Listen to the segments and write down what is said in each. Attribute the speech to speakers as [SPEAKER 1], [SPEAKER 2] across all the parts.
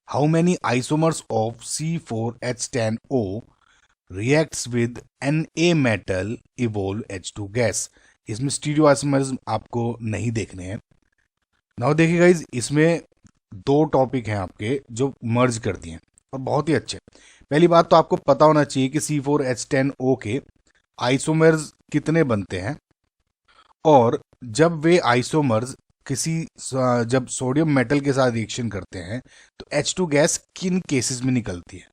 [SPEAKER 1] How many isomers of C4H10O reacts with Na metal evolve H2 gas. इसमें stereo isomers आपको नहीं देखने हैं। नाउ देखिए गाइज, इसमें दो टॉपिक हैं आपके जो मर्ज कर दिए हैं और बहुत ही अच्छे। पहली बात तो आपको पता होना चाहिए कि C4H10O के आइसोमर्स कितने बनते हैं, और जब वे आइसोमर्स जब सोडियम मेटल के साथ रिएक्शन करते हैं तो H2 गैस किन केसेस में निकलती है।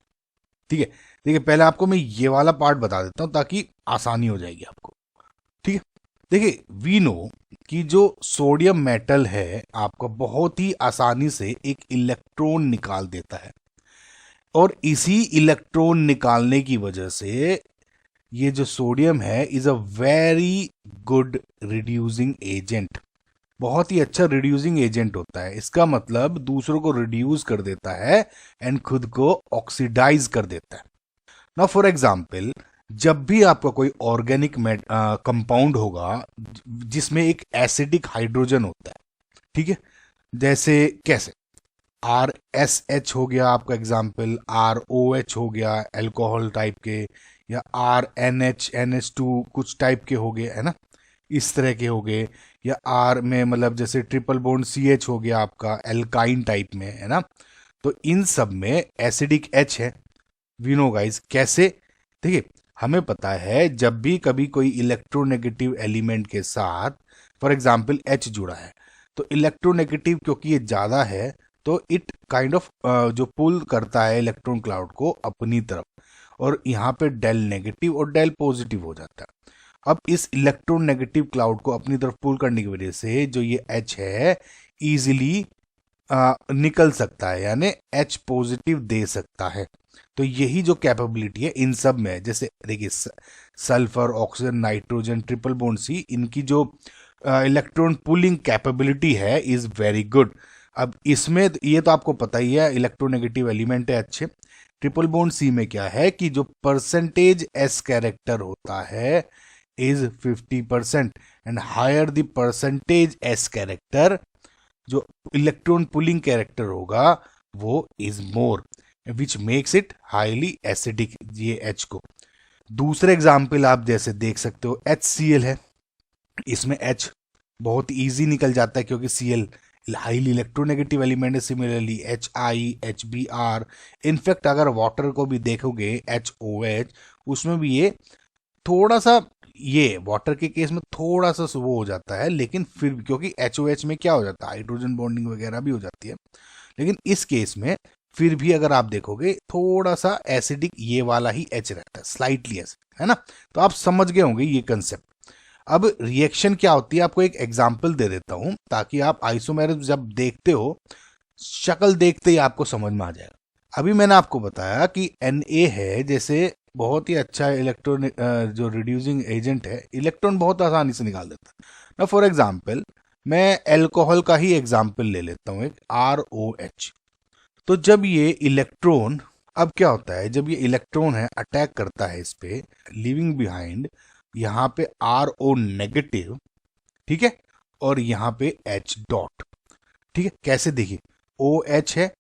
[SPEAKER 1] ठीक है, देखिए पहले आपको मैं ये वाला पार्ट बता देता हूं ताकि आसानी हो जाएगी आपको। ठीक है, देखिए वी नो कि जो सोडियम मेटल है आपका बहुत ही आसानी से एक इलेक्ट्रॉन निकाल देता है, और इसी इलेक्ट्रॉन निकालने की वजह से ये जो सोडियम है is a very good reducing agent. बहुत ही अच्छा रिड्यूसिंग एजेंट होता है। इसका मतलब दूसरों को रिड्यूस कर देता है एंड खुद को ऑक्सीडाइज कर देता है। नाउ फॉर एग्जाम्पल, जब भी आपका कोई ऑर्गेनिक कंपाउंड होगा जिसमें एक एसिडिक हाइड्रोजन होता है, ठीक है, जैसे कैसे RSH हो गया आपका एग्जाम्पल, ROH हो गया एल्कोहल टाइप के, या RNH NH2 कुछ टाइप के हो गए, है ना, इस तरह के हो गए, या R में मतलब जैसे ट्रिपल बॉन्ड CH हो गया आपका एल्काइन टाइप में, है ना। तो इन सब में एसिडिक H है। वी नो गाइस कैसे, देखिए हमें पता है जब भी कभी कोई इलेक्ट्रोनेगेटिव एलिमेंट के साथ फॉर एग्जांपल H जुड़ा है तो इलेक्ट्रोनेगेटिव क्योंकि ये ज़्यादा है तो इट काइंड ऑफ जो पुल करता है इलेक्ट्रॉन क्लाउड को अपनी तरफ, और यहाँ पे डेल नेगेटिव और डेल पॉजिटिव हो जाता है। अब इस इलेक्ट्रॉन नेगेटिव क्लाउड को अपनी तरफ पुल करने की वजह से जो ये H है इजीली निकल सकता है, यानी H पॉजिटिव दे सकता है। तो यही जो कैपेबिलिटी है इन सब में है। जैसे देखिए sulphur, oxygen, nitrogen, triple bond C, इनकी जो इलेक्ट्रॉन पुलिंग कैपेबिलिटी है इज वेरी गुड। अब इसमें ये तो आपको पता ही है इलेक्ट्रोनेगेटिव एलिमेंट है अच्छे। ट्रिपल बॉन्ड C में क्या है कि जो परसेंटेज S कैरेक्टर होता है is 50%, and higher the percentage S character, जो इलेक्ट्रॉन पुलिंग कैरेक्टर होगा वो is more, which makes it highly acidic ये H को। दूसरे एग्जाम्पल आप जैसे देख सकते हो HCl है, इसमें H बहुत इजी निकल जाता है क्योंकि Cl हाईली इलेक्ट्रोनेगेटिव एलिमेंट है। सिमिलरली HI, HBr, इनफैक्ट अगर वाटर को भी देखोगे HOH, उसमें भी ये थोड़ा सा, ये वाटर के केस में थोड़ा सा वो हो जाता है, लेकिन फिर क्योंकि HOH में क्या हो जाता है हाइड्रोजन बॉन्डिंग वगैरह भी हो जाती है, लेकिन इस केस में फिर भी अगर आप देखोगे थोड़ा सा एसिडिक ये वाला ही H रहता है, स्लाइटली एसिडिक, है ना। तो आप समझ गए होंगे ये कंसेप्ट। अब रिएक्शन क्या होती है आपको एक एग्जाम्पल दे देता हूं ताकि आप आइसोमेरिज्म जब देखते हो शक्ल देखते ही आपको समझ में आ जाएगा। अभी मैंने आपको बताया कि Na है जैसे बहुत ही अच्छा इलेक्ट्रॉन जो रिड्यूसिंग एजेंट है, इलेक्ट्रॉन बहुत आसानी से निकाल देता है ना। फॉर एग्जाम्पल मैं एल्कोहल का ही एग्जाम्पल ले लेता हूँ, एक ROH। तो जब ये इलेक्ट्रॉन, अब क्या होता है जब ये इलेक्ट्रॉन है अटैक करता है इस पे, लिविंग बिहाइंड यहाँ पे RO नेगेटिव, ठीक है, और यहाँ पे H डॉट, ठीक है। कैसे देखिए OH है,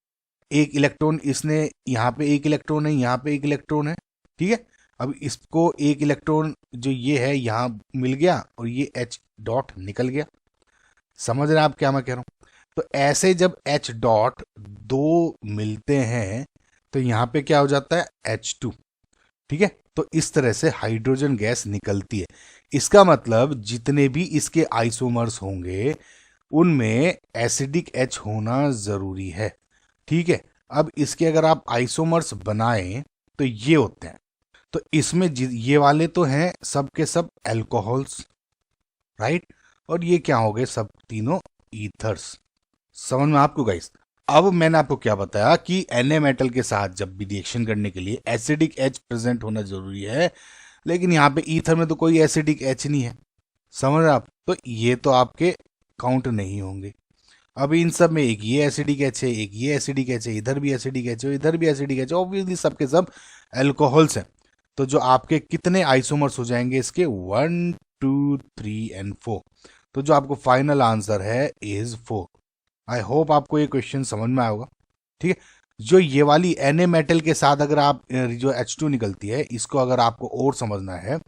[SPEAKER 1] एक इलेक्ट्रॉन इसने, यहाँ पे एक इलेक्ट्रॉन है, यहाँ पे एक इलेक्ट्रॉन है, ठीक है। अब इसको एक इलेक्ट्रॉन जो ये है यहाँ मिल गया और ये H डॉट निकल गया। समझ रहे हैं आप क्या मैं कह रहा हूँ। तो ऐसे जब H डॉट दो मिलते हैं तो यहाँ पे क्या हो जाता है H2, ठीक है। तो इस तरह से हाइड्रोजन गैस निकलती है। इसका मतलब जितने भी इसके आइसोमर्स होंगे उनमें एसिडिक H होना जरूरी है, ठीक है। अब इसके अगर आप आइसोमर्स बनाएं तो ये होते हैं, तो इसमें ये वाले तो हैं सब के सब एल्कोहल्स, राइट, और ये क्या हो गए सब तीनों ईथर्स। समझ में आपको गाइस। अब मैंने आपको क्या बताया कि Na मेटल के साथ जब भी रिएक्शन करने के लिए एसिडिक H प्रेजेंट होना जरूरी है, लेकिन यहाँ पे ईथर में तो कोई एसिडिक H नहीं है, समझ रहे आप, तो ये तो आपके काउंट नहीं होंगे। अब इन सब में एक ये एसिडिक H है, एक ये एसिडिक H है, इधर भी एसिडिक H है, इधर भी एसिडिक H है, ऑब्वियसली सबके सब एल्कोहल्स हैं। तो जो आपके कितने आइसोमर्स हो जाएंगे इसके 1 2 3 एंड 4, तो जो आपको फाइनल आंसर है इज 4। आई होप आपको ये क्वेश्चन समझ में आएगा, ठीक है। जो ये वाली Na मेटल के साथ अगर आप जो H2 निकलती है, इसको अगर आपको और समझना है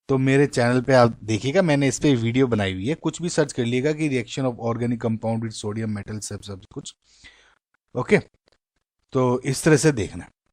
[SPEAKER 1] तो मेरे चैनल पे आप देखिएगा, मैंने इस पे वीडियो बनाई हुई है, कुछ भी सर्च कर लीजिएगा कि reaction of organic compound with sodium metal सब कुछ। ओके, तो इस तरह से देखना।